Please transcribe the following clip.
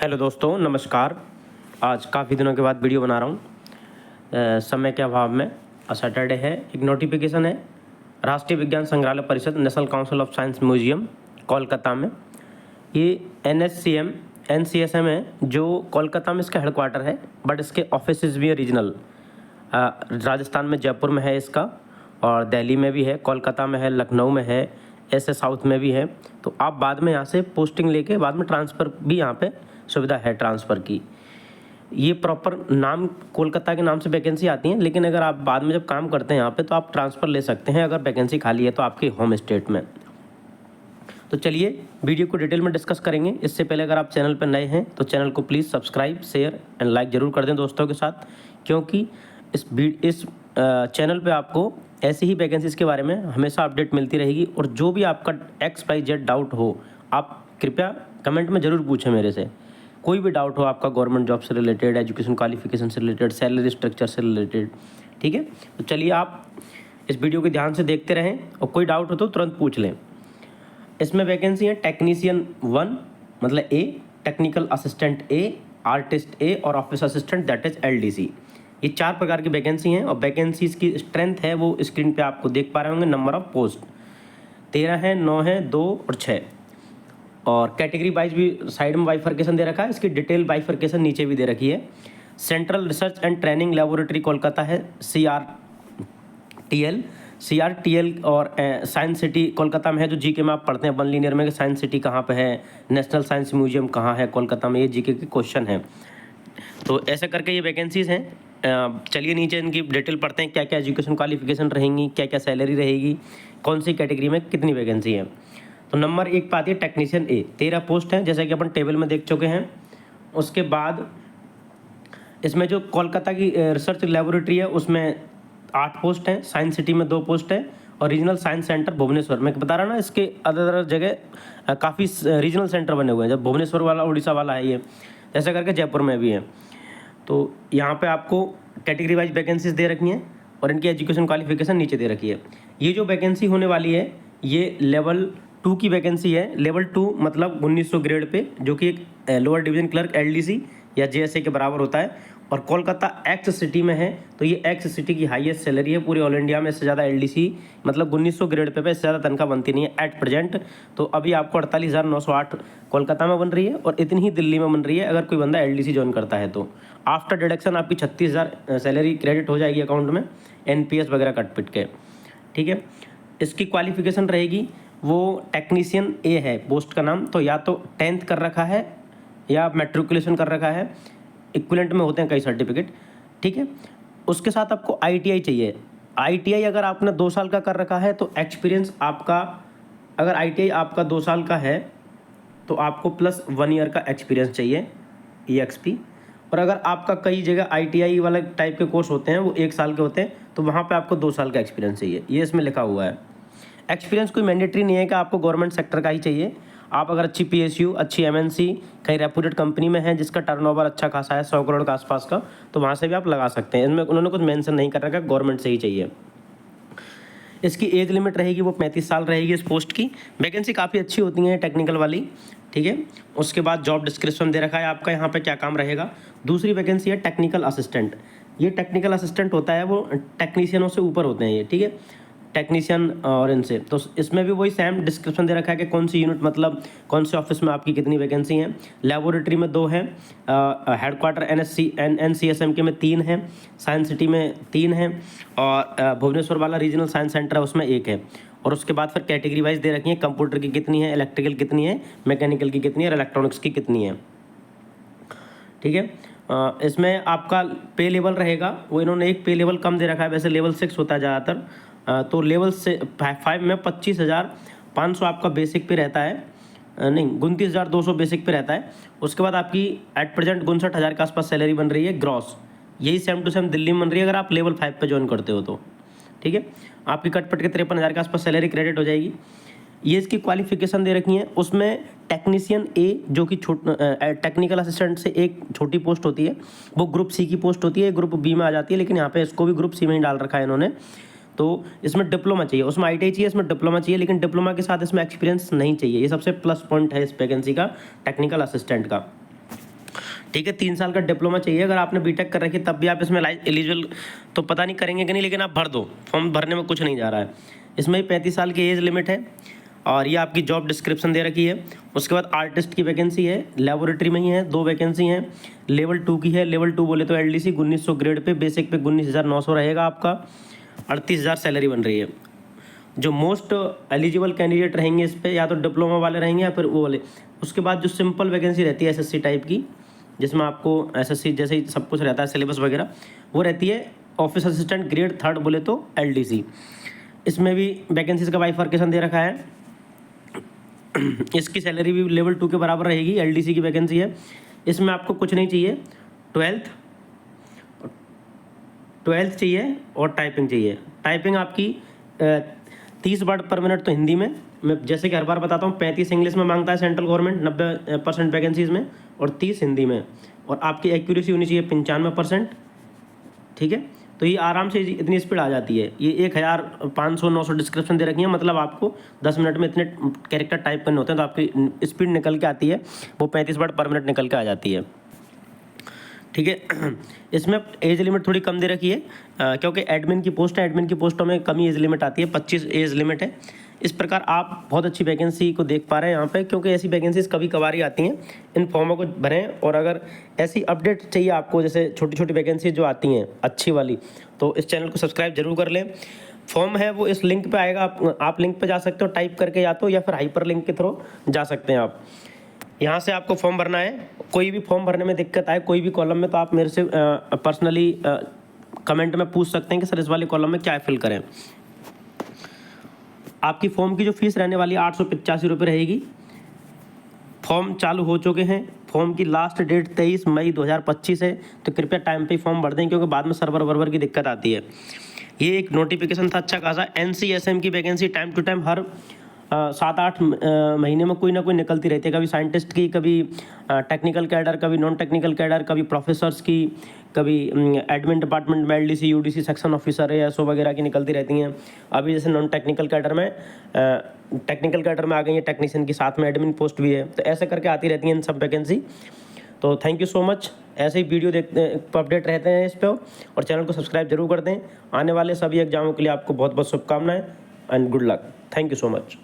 Hello दोस्तों, नमस्कार। आज काफ़ी दिनों के बाद वीडियो बना रहा हूँ। समय के अभाव में सैटरडे है। एक नोटिफिकेशन है राष्ट्रीय विज्ञान संग्रहालय परिषद, national council of science museum, Kolkata में। ये NSCM NCSM है जो कोलकाता में इसका हेडक्वार्टर है, बट इसके ऑफिसेज भी है रीजनल। राजस्थान में जयपुर में है इसका, और दिल्ली में भी है, कोलकाता में है, लखनऊ में है, ऐसे साउथ में भी है। तो आप बाद में यहाँ से पोस्टिंग लेके बाद में ट्रांसफ़र भी यहाँ पे सुविधा है ट्रांसफ़र की। ये प्रॉपर नाम कोलकाता के नाम से वैकेंसी आती हैं, लेकिन अगर आप बाद में जब काम करते हैं यहाँ पे तो आप ट्रांसफ़र ले सकते हैं अगर वैकेंसी खाली है तो आपके होम स्टेट में। तो चलिए वीडियो को डिटेल में डिस्कस करेंगे। इससे पहले अगर आप चैनल पर नए हैं तो चैनल को please subscribe, share and like ज़रूर कर दें दोस्तों के साथ, क्योंकि इस चैनल पे आपको ऐसी ही वैकेंसीज़ के बारे में हमेशा अपडेट मिलती रहेगी। और जो भी आपका XYZ डाउट हो, आप कृपया कमेंट में ज़रूर पूछें मेरे से। कोई भी डाउट हो आपका गवर्नमेंट जॉब से रिलेटेड, एजुकेशन क्वालिफिकेशन से रिलेटेड, सैलरी स्ट्रक्चर से रिलेटेड, ठीक है। तो चलिए आप इस वीडियो को ध्यान से देखते रहें और कोई डाउट हो तो तुरंत पूछ लें। इसमें वैकेंसी है टेक्नीशियन 1 मतलब A, technical assistant A, artist A और office assistant that is LDC। ये 4 प्रकार की वैकेंसी हैं और वैकेंसीज़ की स्ट्रेंथ है वो स्क्रीन पे आपको देख पा रहे होंगे। नंबर ऑफ पोस्ट 13 है, 9 है, 2 और 6। और कैटेगरी वाइज भी साइड में बाइफर्केशन दे रखा है, इसकी डिटेल बाइफर्केशन नीचे भी दे रखी है। Central research and training laboratory Kolkata है CRTL और साइंस सिटी कोलकाता में है, जो जीके में आप पढ़ते हैं 1 लीनियर में कि साइंस सिटी कहाँ पे है, नेशनल साइंस म्यूजियम कहाँ है कोलकाता में, ये जीके के क्वेश्चन है। तो ऐसे करके ये वैकेंसीज़ हैं। चलिए नीचे इनकी डिटेल पढ़ते हैं, क्या क्या एजुकेशन क्वालिफिकेशन रहेंगी, क्या क्या सैलरी रहेगी, कौन सी कैटेगरी में कितनी वैकेंसी है। तो नंबर 1 पे आती है टेक्नीशियन A, 13 पोस्ट हैं जैसे कि अपन टेबल में देख चुके हैं। उसके बाद इसमें जो कोलकाता की रिसर्च लेबोरेटरी है उसमें 8 पोस्ट हैं, साइंस सिटी में 2 पोस्ट है और रीजनल साइंस सेंटर भुवनेश्वर में। बता रहा ना, इसके अदर जगह काफ़ी रीजनल सेंटर बने हुए हैं। जब भुवनेश्वर वाला उड़ीसा वाला है ये, ऐसा करके जयपुर में भी है। तो यहाँ पे आपको कैटेगरी वाइज वैकेंसीज दे रखी हैं और इनकी एजुकेशन क्वालिफिकेशन नीचे दे रखी है। ये जो वैकेंसी होने वाली है ये लेवल 2 की वैकेंसी है। लेवल 2 मतलब 1900 ग्रेड पे, जो कि एक लोअर डिवीजन क्लर्क LDC या JSA के बराबर होता है। और कोलकाता एक्स सिटी में है, तो ये एक्स सिटी की हाईएस्ट सैलरी है पूरे ऑल इंडिया में। इससे ज़्यादा LDC मतलब 1900 ग्रेड पे इससे ज़्यादा तनख्वाह बनती नहीं है एट प्रेजेंट। तो अभी आपको 48,908 कोलकाता में बन रही है और इतनी ही दिल्ली में बन रही है अगर कोई बंदा LDC ज्वाइन करता है तो। आफ्टर डिडक्शन आपकी 36,000 सैलरी क्रेडिट हो जाएगी अकाउंट में, NPS वगैरह कट पिट के, ठीक है। इसकी क्वालिफिकेशन रहेगी वो टेक्नीशियन A है पोस्ट का नाम, तो या तो 10th कर रखा है या मैट्रिकुलेशन कर रखा है, इक्विवेलेंट में होते हैं कई सर्टिफिकेट, ठीक है। उसके साथ आपको ITI चाहिए। ITI अगर आपने 2 साल का कर रखा है तो एक्सपीरियंस आपका, अगर ITI आपका 2 साल का है तो आपको प्लस 1 ईयर का एक्सपीरियंस चाहिए EXP। और अगर आपका कई जगह ITI वाला टाइप के कोर्स होते हैं वो 1 साल के होते हैं, तो वहाँ पे आपको 2 साल का एक्सपीरियंस चाहिए, ये इसमें लिखा हुआ है। एक्सपीरियंस कोई मैंडेटरी नहीं है कि आपको गवर्नमेंट सेक्टर का ही चाहिए। आप अगर अच्छी PSU, अच्छी MNC, कहीं रेप्यूटेड कंपनी में है जिसका टर्नओवर अच्छा खासा है 100 करोड़ के आसपास का, तो वहाँ से भी आप लगा सकते हैं। इनमें उन्होंने कुछ मेंशन नहीं कर रखा, गवर्नमेंट से ही चाहिए। इसकी एज लिमिट रहेगी वो 35 साल रहेगी इस पोस्ट की। वैकेंसी काफ़ी अच्छी होती है टेक्निकल वाली, ठीक है। उसके बाद जॉब डिस्क्रिप्शन दे रखा है आपका यहाँ पे क्या काम रहेगा। दूसरी वैकेंसी है टेक्निकल असिस्टेंट। ये टेक्निकल असिस्टेंट होता है वो टेक्नीशियनों से ऊपर होते हैं ये, ठीक है, टेक्नीशियन और इनसे। तो इसमें भी वही सेम डिस्क्रिप्शन दे रखा है कि कौन सी यूनिट मतलब कौन से ऑफिस में आपकी कितनी वैकेंसी हैं। लेबोरेटरी में 2 हैं, हेडक्वार्टर NCSM के में 3 हैं, साइंस सिटी में 3 हैं और भुवनेश्वर वाला रीजनल साइंस सेंटर है उसमें 1 है। और उसके बाद फिर कैटेगरी वाइज दे रखी है, कंप्यूटर की कितनी है, इलेक्ट्रिकल कितनी है, मैकेनिकल की कितनी है और इलेक्ट्रॉनिक्स की कितनी है, ठीक है। इसमें आपका पे लेवल रहेगा वो इन्होंने एक पे लेवल कम दे रखा है, वैसे लेवल 6 होता है ज़्यादातर। तो लेवल से 5 में 25,500 आपका बेसिक पे रहता है, नहीं 29,200 बेसिक पे रहता है। उसके बाद आपकी एट प्रेजेंट 59,000 के आसपास सैलरी बन रही है ग्रॉस। यही सेम टू सेम दिल्ली में बन रही है अगर आप लेवल 5 पे ज्वाइन करते हो तो, ठीक है। आपकी कट पट के 53,000 के आसपास सैलरी क्रेडिट हो जाएगी। ये इसकी क्वालिफिकेशन दे रखी है। उसमें टेक्नीशियन A जो कि टेक्निकल असिस्टेंट से एक छोटी पोस्ट होती है, वो ग्रुप C की पोस्ट होती है, ग्रुप B में आ जाती है, लेकिन यहाँ पे इसको भी ग्रुप C में ही डाल रखा है इन्होंने। तो इसमें डिप्लोमा चाहिए, उसमें ITI चाहिए, इसमें डिप्लोमा चाहिए, लेकिन डिप्लोमा के साथ इसमें एक्सपीरियंस नहीं चाहिए। ये सबसे प्लस पॉइंट है इस वैकेंसी का, टेक्निकल असिस्टेंट का। ठीक है। 3 साल का डिप्लोमा चाहिए, अगर आपने बीटेक कर रखी तब भी आप इसमें एलिजिबल, तो पता नहीं करेंगे कि नहीं, लेकिन आप भर दो, फॉर्म भरने में कुछ नहीं जा रहा है। इसमें 35 साल की एज लिमिट है और ये आपकी जॉब डिस्क्रिप्शन दे रखी है। उसके बाद आर्टिस्ट की वैकेंसी है, लेबोरेटरी में ही है, 2 वैकेंसी हैं। लेवल 2 की है, लेवल 2 बोले तो LDC 1900 ग्रेड पे, बेसिक पे 19,900 रहेगा आपका, 38,000 सैलरी बन रही है। जो मोस्ट एलिजिबल कैंडिडेट रहेंगे इस पर, या तो डिप्लोमा वाले रहेंगे या फिर वो वाले। उसके बाद जो सिंपल वैकेंसी रहती है SSC टाइप की, जिसमें आपको SSC जैसे ही सब कुछ रहता है सिलेबस वगैरह, वो रहती है ऑफिस असिस्टेंट ग्रेड 3 बोले तो LDC। इसमें भी वैकेंसीज का बाइफर्केशन दे रखा है। इसकी सैलरी भी लेवल 2 के बराबर रहेगी, LDC की वैकेंसी है। इसमें आपको कुछ नहीं चाहिए, 12th चाहिए और टाइपिंग चाहिए। टाइपिंग आपकी 30 वर्ड पर मिनट तो हिंदी में, मैं जैसे कि हर बार बताता हूँ, 35 इंग्लिश में मांगता है सेंट्रल गवर्नमेंट 90% वैकेंसीज में, और 30 हिंदी में। और आपकी एक्यूरेसी होनी चाहिए 95%, ठीक है। तो ये आराम से इतनी स्पीड आ जाती है। ये 1500-900 डिस्क्रिप्शन दे रखी है, मतलब आपको 10 मिनट में इतने कैरेक्टर टाइप करने होते हैं, तो आपकी स्पीड निकल के आती है, वो 35 वर्ड पर मिनट निकल के आ जाती है, ठीक है। इसमें एज लिमिट थोड़ी कम दे रखी है, क्योंकि एडमिन की पोस्ट है, एडमिन की पोस्टों में कम एज लिमिट आती है, 25 एज लिमिट है। इस प्रकार आप बहुत अच्छी वैकेंसी को देख पा रहे हैं यहाँ पे, क्योंकि ऐसी वैकेंसीज कभी कभार ही आती हैं। इन फॉर्मों को भरें, और अगर ऐसी अपडेट चाहिए आपको, जैसे छोटी छोटी वैकेंसी जो आती हैं अच्छी वाली, तो इस चैनल को सब्सक्राइब जरूर कर लें। फॉर्म है वो इस लिंक पे आएगा, आप लिंक पे जा सकते हो टाइप करके, या फिर हाइपर लिंक के थ्रू जा सकते हैं आप। यहाँ से आपको फॉर्म भरना है। कोई भी फॉर्म भरने में दिक्कत आए कोई भी कॉलम में, तो आप मेरे से पर्सनली कमेंट में पूछ सकते हैं कि सर इस वाले कॉलम में क्या फिल करें। आपकी फॉर्म की जो फीस रहने वाली है 885 रुपये रहेगी। फॉर्म चालू हो चुके हैं, फॉर्म की लास्ट डेट 23 मई 2025 है, तो कृपया टाइम पे फॉर्म भर दें, क्योंकि बाद में सर्वर वर्वर की दिक्कत आती है। ये एक नोटिफिकेशन था अच्छा खासा। NCSM की वैकेंसी टाइम टू टाइम हर 7-8 महीने में कोई ना कोई निकलती रहती है, कभी साइंटिस्ट की, कभी टेक्निकल कैडर, कभी नॉन टेक्निकल कैडर, कभी प्रोफेसर्स की, कभी एडमिन डिपार्टमेंट में LDC UDC सेक्शन ऑफिसर है, SO वगैरह की निकलती रहती हैं। अभी जैसे नॉन टेक्निकल कैडर में टेक्निकल कैडर में आ गई है टेक्नीशियन की, साथ में एडमिन पोस्ट भी है, तो ऐसे करके आती रहती हैं इन सब वैकेंसी। तो थैंक यू सो मच। ऐसे ही वीडियो देखते अपडेट रहते हैं इस पर, और चैनल को सब्सक्राइब जरूर कर दें। आने वाले सभी एग्जामों के लिए आपको बहुत बहुत शुभकामनाएं and good luck. Thank you so much.